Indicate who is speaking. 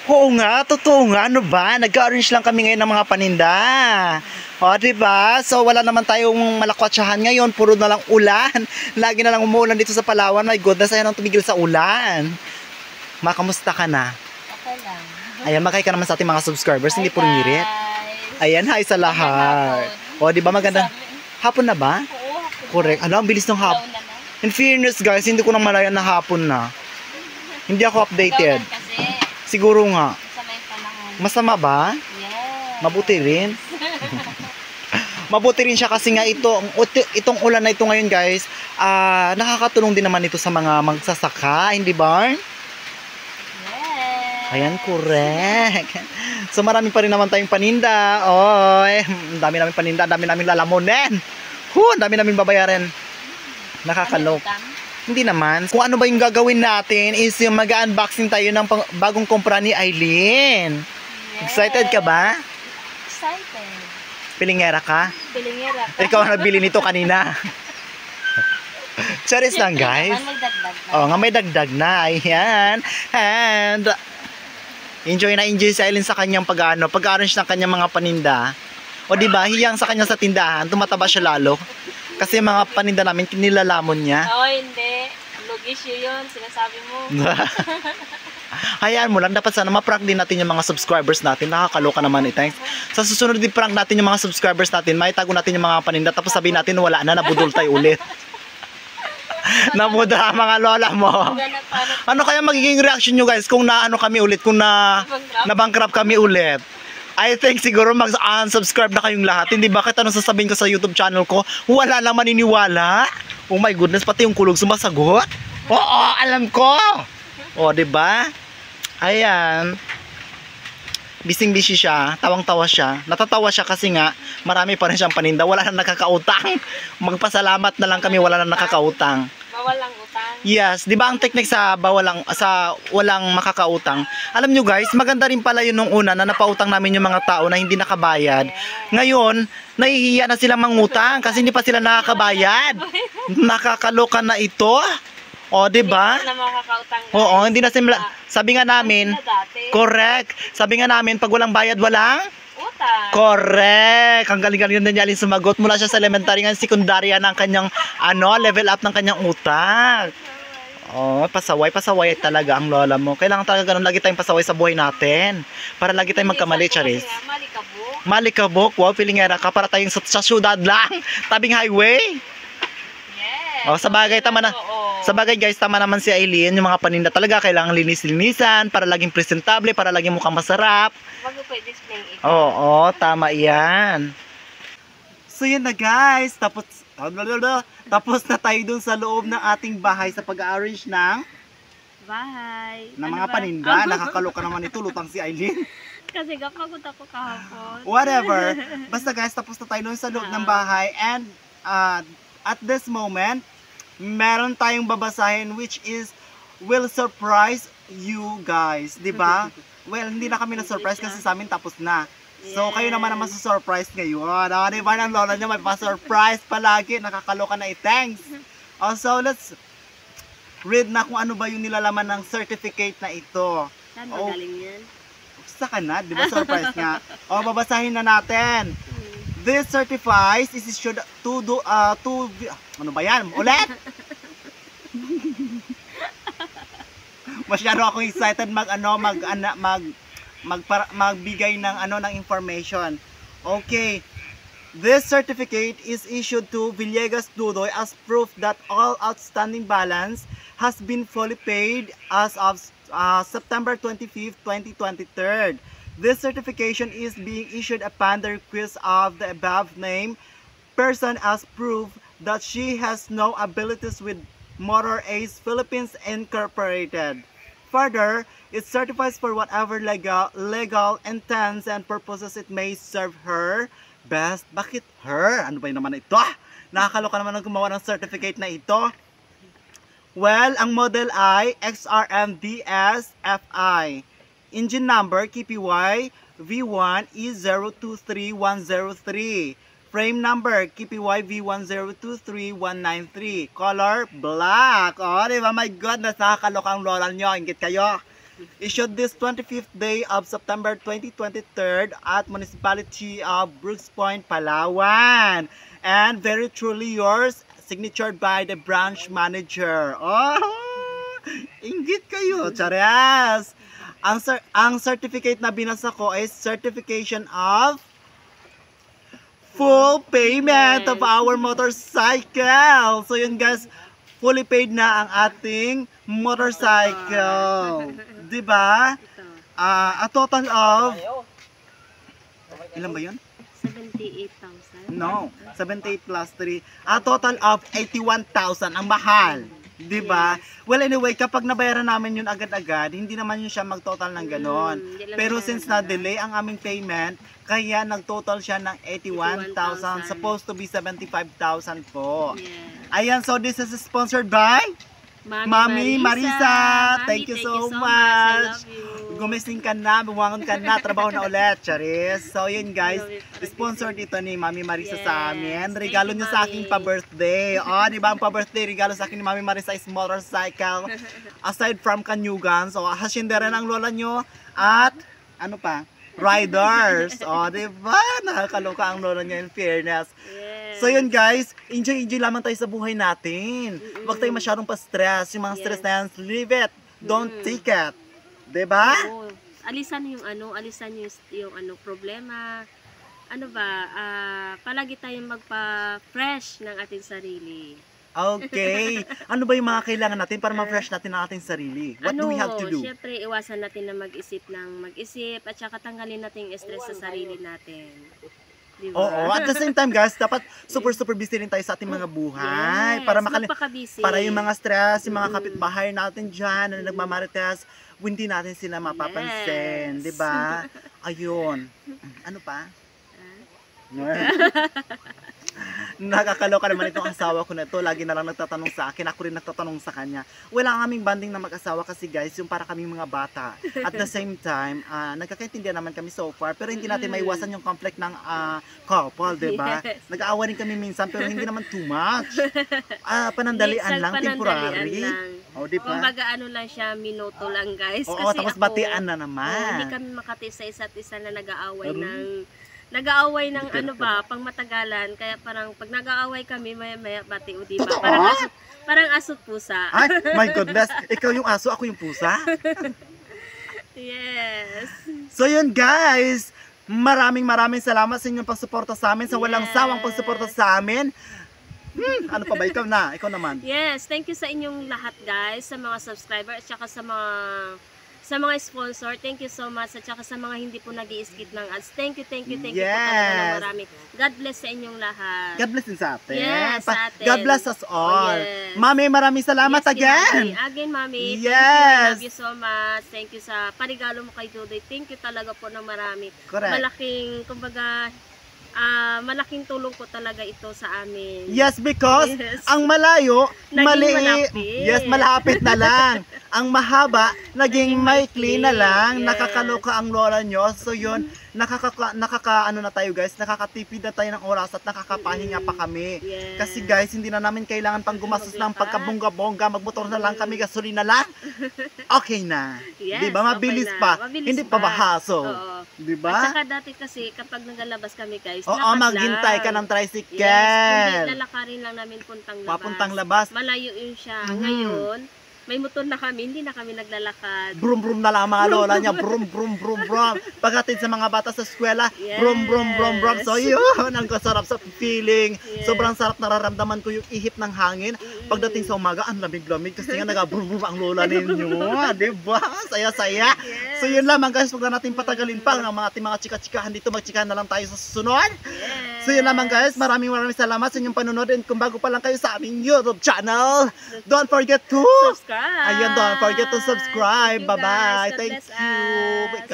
Speaker 1: Oo nga, totoo nga. Ano ba? Nag-orange lang kami ngayon ng mga paninda. O, diba? So, wala naman tayong malakwatsahan ngayon. Puro na lang ulan. Lagi na lang umuulan dito sa Palawan. My goodness, ayaw nang tumigil sa ulan. Makamusta ka na?
Speaker 2: Okay lang.
Speaker 1: Ayan, makay ka naman sa ating mga subscribers. Hindi puro ngirit.
Speaker 2: Guys.
Speaker 1: Ayan, hi sa lahat. O, diba maganda? Hapon na ba?
Speaker 2: Oo, hapon.
Speaker 1: Correct. Ano, ang bilis ng hapon.
Speaker 2: Ilaw na na.
Speaker 1: In fairness, guys, hindi ko na malaya na hapon na. Hindi ako updated.
Speaker 2: Ilaw na kasi.
Speaker 1: Siguro nga.
Speaker 2: Sa may panahon.
Speaker 1: Masama ba?
Speaker 2: Yes.
Speaker 1: Mabuti rin. Mabuti rin siya kasi nga itong ulan na ito ngayon, guys, nakakatulong din naman ito sa mga magsasaka, hindi ba?
Speaker 2: Yes.
Speaker 1: Ayan, correct. So marami pa rin naman tayong paninda. Oy, ang dami namin paninda, ang dami namin lalamunin. Ang dami namin babayaran. Nakakalok. Hindi naman. Kung ano ba yung gagawin natin is yung mag-unboxing tayo ng bagong kumpra ni Aileen.
Speaker 2: Yes.
Speaker 1: Excited ka ba?
Speaker 2: Excited.
Speaker 1: Pilingera ka?
Speaker 2: Pilingera ka.
Speaker 1: Ikaw ang nabili nito kanina. Charis lang, guys.
Speaker 2: May dagdag na.
Speaker 1: Oh, nga may dagdag na. Ayan. And enjoy na enjoy si Aileen sa kanyang pag-arrange ng kanyang mga paninda. O di ba, hiyang sa kanya sa tindahan, tumataba siya lalo. Kasi mga paninda namin kinilalamon niya.
Speaker 2: Oo, hindi. Log-issue yun, sinasabi mo.
Speaker 1: Hayaan mo lang, dapat sana ma-prank din natin yung mga subscribers natin. Nakakaloka naman eh, thanks. Sa susunod din prank natin yung mga subscribers natin, may tago natin yung mga paninda, tapos sabihin natin wala na, nabudol tayo ulit. Namuda ang mga lola mo. Ano kaya magiging reaction nyo, guys, kung naano kami ulit, kung na-bankrupt kami ulit? I think siguro mag-unsubscribe na kayong lahat. Hindi ba? Kahit anong sasabihin ko sa YouTube channel ko, wala lang maniniwala. Oh my goodness, pati yung kulog sumasagot. Oo, alam ko. O, diba? Ayan. Bising-busy siya, tawang-tawa siya. Natatawa siya kasi nga, marami pa rin siyang paninda. Wala nang nakakautang. Magpasalamat na lang kami, wala nang nakakautang.
Speaker 2: Bawal ang utang.
Speaker 1: Yes, 'di ba ang technique sa walang makakautang? Alam nyo guys, maganda rin pala 'yun nung una na napautang namin yung mga tao na hindi nakabayad. Ngayon, nahihiya na sila mangutang kasi hindi pa sila nakakabayad. Nakakaloka na ito. O, 'di ba?
Speaker 2: Hindi na makakautang.
Speaker 1: Oo, hindi na sila. Sabi nga namin, correct. Sabi nga namin, pag walang bayad, walang
Speaker 2: utang.
Speaker 1: correct. Ang galing-galing na niya Aileen sumagot. Mula siya sa elementary nga, sekundarya ng kanyang, level up ng kanyang utang. Oh, pasaway talaga ang lola mo. Kailangan talaga ganun, lagi tayong pasaway sa buhay natin. Para lagi tayong magkamali, Charis.
Speaker 2: Malikabok.
Speaker 1: Malikabok, wow, pilingera ka. Para tayong sa syudad lang. Tabing highway.
Speaker 2: Yes.
Speaker 1: Oh, sa bagay, tama na. Sa bagay guys, tama naman si Aileen. Yung mga paninda talaga, kailangan linis-linisan. Para laging presentable, para laging mukhang masarap.
Speaker 2: Bago pa i-display ito.
Speaker 1: Oo, tama yan. So yun na guys, tapos na tayo dun sa loob ng ating bahay sa pag-arrange ng
Speaker 2: Bahay.
Speaker 1: mga paninda. Nakakaloka naman ito, lutang si Aileen.
Speaker 2: Kasi kapagod ako kahapon.
Speaker 1: Whatever. Basta guys, tapos na tayo dun sa loob ng bahay. And at this moment, meron tayong babasahin which is will surprise you guys. Diba? Well, hindi na kami na-surprise kasi sa amin tapos na. So, kayo naman surprise ngayon. Diba ng lola nyo, may pa-surprise palagi. Nakakaloka na thanks. So, let's read na kung ano ba yung nilalaman ng certificate na ito.
Speaker 2: Saan magaling yan?
Speaker 1: Basta ka na, diba surprise nga? Babasahin na natin. This certifies is issued ano ba yan? Ulit? Masyado akong excited magbigay ng ng information. Okay. This certificate is issued to Villegas Dudoy as proof that all outstanding balance has been fully paid as of September 25th, 2023. This certification is being issued upon the request of the above named person as proof that she has no abilities with Motor Ace Philippines Incorporated. Further, it certifies for whatever legal intents and purposes it may serve her best. Bakit her? Ano ba yun naman ito? Nakakaloka naman ang gumawa ng certificate na ito. Well, ang model ay XRMDS-FI. Engine number KPY V1 E023103. Frame number KPY V1023193. Color black. Oh, di ba? My goodness, nakakaloka ang lola nyo. Ingit kayo. issued this 25th day of September 2023 at Municipality of Brooks Point, Palawan. And very truly yours, signatured by the branch manager. Oh, inggit kayo, Chares. Ang certificate na binasa ko is certification of full payment of our motorcycle. So yun guys, fully paid na ang ating motorcycle. Diba? A total of, ilan ba yun?
Speaker 2: 78,000.
Speaker 1: No, 78 plus 3. A total of 81,000. Ang mahal. Diba? Well, anyway, kapag nabayaran namin yun agad-agad, hindi naman yun siya mag-total ng ganon. Pero since na-delay ang aming payment, kaya nag-total siya ng 81,000. Supposed to be 75,000 po.
Speaker 2: Yeah.
Speaker 1: Ayan, so this is sponsored by Mami Marisa. Thank you so much.
Speaker 2: I love you.
Speaker 1: Gumising ka na, bumangon ka na, trabaho na ulit, Charis. So yun guys, sponsored ito ni Mami Marisa sa amin. Regalo niya sa akin pa-birthday. Oh, di ba ang pa-birthday regalo sa akin ni Mami Marisa is motorcycle. Aside from kanyugan, so hasyenda rin ang lola nyo at ano pa? Riders. Oh, di ba? Nakakaloka ang lola niya in fairness. So yun guys, enjoy lamang tayo sa buhay natin. Huwag tayo masyadong pa-stress. Yung mga stress na yan, leave it. Don't take it. Diba?
Speaker 2: Oo. Alisan yung problema. Ano ba? Palagi tayong magpa-fresh ng ating sarili.
Speaker 1: Okay. Ano ba yung mga kailangan natin para ma-fresh natin ang ating sarili? What do we have to do?
Speaker 2: Siyempre, iwasan natin na mag-isip at saka tanggalin natin yung stress sa sarili natin. Diba?
Speaker 1: Oo, at the same time guys, dapat super busy rin tayo sa ating mga buhay.
Speaker 2: Yes,
Speaker 1: para yung mga stress, yung mga kapitbahay natin dyan na nagmamarites, hindi natin sila mapapansin.
Speaker 2: Yes.
Speaker 1: Diba? Ayun. Ano pa? Nakakaloka naman itong asawa ko na ito. Lagi na lang nagtatanong sa akin. Ako rin nagtatanong sa kanya. Wala ang aming banding na mag-asawa kasi guys, yung para kaming mga bata. At the same time, nagkakaintindihan naman kami so far. Pero hindi natin maiwasan yung conflict ng couple, diba?
Speaker 2: Yes.
Speaker 1: Nag-aawa rin kami minsan pero hindi naman too much. Panandalian lang, temporary. O, diba?
Speaker 2: Kumbaga ano lang siya, minuto lang guys.
Speaker 1: Oo,
Speaker 2: kasi
Speaker 1: tapos
Speaker 2: ako,
Speaker 1: batian na naman.
Speaker 2: hindi kami makati sa isa't isa na nag-aaway ng ano ba, pang matagalan. Kaya parang pag nag-aaway kami, maya-maya bati o diba?
Speaker 1: Totoo?
Speaker 2: Parang aso't pusa.
Speaker 1: Ay, my goodness. Ikaw yung aso, ako yung pusa.
Speaker 2: Yes.
Speaker 1: So yun guys, maraming salamat sa inyong pagsuporta sa amin, sa walang
Speaker 2: Yes.
Speaker 1: sawang pagsuporta sa amin. Ano pa ba? Ikaw naman.
Speaker 2: Yes, thank you sa inyong lahat guys, sa mga subscriber at saka sa mga sponsor. Thank you so much at saka sa mga hindi po nag-i-skip ng ads. Thank you po talaga ng marami. God bless sa inyong lahat.
Speaker 1: God bless din sa atin.
Speaker 2: Yes, sa atin.
Speaker 1: God bless us all.
Speaker 2: Oh, yes.
Speaker 1: Mami, maraming salamat
Speaker 2: Yes,
Speaker 1: again.
Speaker 2: Again, Mami.
Speaker 1: Yes.
Speaker 2: Thank you. I love you so much. Thank you sa parigalo mo kay Dudoy. Thank you talaga po ng marami.
Speaker 1: Correct.
Speaker 2: Malaking tulong po talaga ito sa amin.
Speaker 1: Yes, because
Speaker 2: Yes.
Speaker 1: ang malayo,
Speaker 2: Naging
Speaker 1: maliit.
Speaker 2: malapit.
Speaker 1: Yes, malapit na lang. Ang mahaba, naging maikli na lang.
Speaker 2: Yes.
Speaker 1: Nakakaloka ang lola nyo. So yun, ano na tayo guys, nakakatipid na tayo ng oras at nakakapahinga pa kami.
Speaker 2: Yes.
Speaker 1: Kasi guys, hindi na namin kailangan pang gumastos ng pagkabongga-bongga, magmotor na lang kami, gasolina lang. Okay na.
Speaker 2: Yes,
Speaker 1: Diba? Mabilis
Speaker 2: okay na.
Speaker 1: pa.
Speaker 2: Mabilis
Speaker 1: Hindi pa bahaso.
Speaker 2: Oo.
Speaker 1: Diba?
Speaker 2: At saka dati kasi kapag nagalabas kami guys,
Speaker 1: Oo,
Speaker 2: lakad
Speaker 1: maghintay
Speaker 2: lang.
Speaker 1: ka ng tricycle.
Speaker 2: Yes, kundi lalakarin lang namin puntang labas.
Speaker 1: Papuntang labas.
Speaker 2: Malayo yun siya.
Speaker 1: Mhm.
Speaker 2: Ngayon, may motor na kami, hindi na kami naglalakad.
Speaker 1: Brum na lang ang mga lola niya. Brum. Paghatid sa mga bata sa eskwela.
Speaker 2: Yes.
Speaker 1: Brum. So yun, ang kasarap sa feeling.
Speaker 2: Yes.
Speaker 1: Sobrang sarap, nararamdaman ko yung ihip ng hangin. Pagdating sa umaga, ang lamig-lamig kasi nga nag-brum ang lola ninyo. Diba? Saya-saya.
Speaker 2: Yes.
Speaker 1: So yun lamang guys, huwag na natin patagalin pa ang mga chika-chikahan dito. Magchikahan na lang tayo sa susunod.
Speaker 2: Yes.
Speaker 1: So yun lamang guys, maraming salamat sa inyong panonood. And kung bago pa lang kayo sa aming YouTube channel, don't forget to
Speaker 2: Subscribe.
Speaker 1: Ayun, don't forget to subscribe.
Speaker 2: Thank you, guys.
Speaker 1: Bye-bye.
Speaker 2: God
Speaker 1: Thank
Speaker 2: bless
Speaker 1: you.
Speaker 2: us.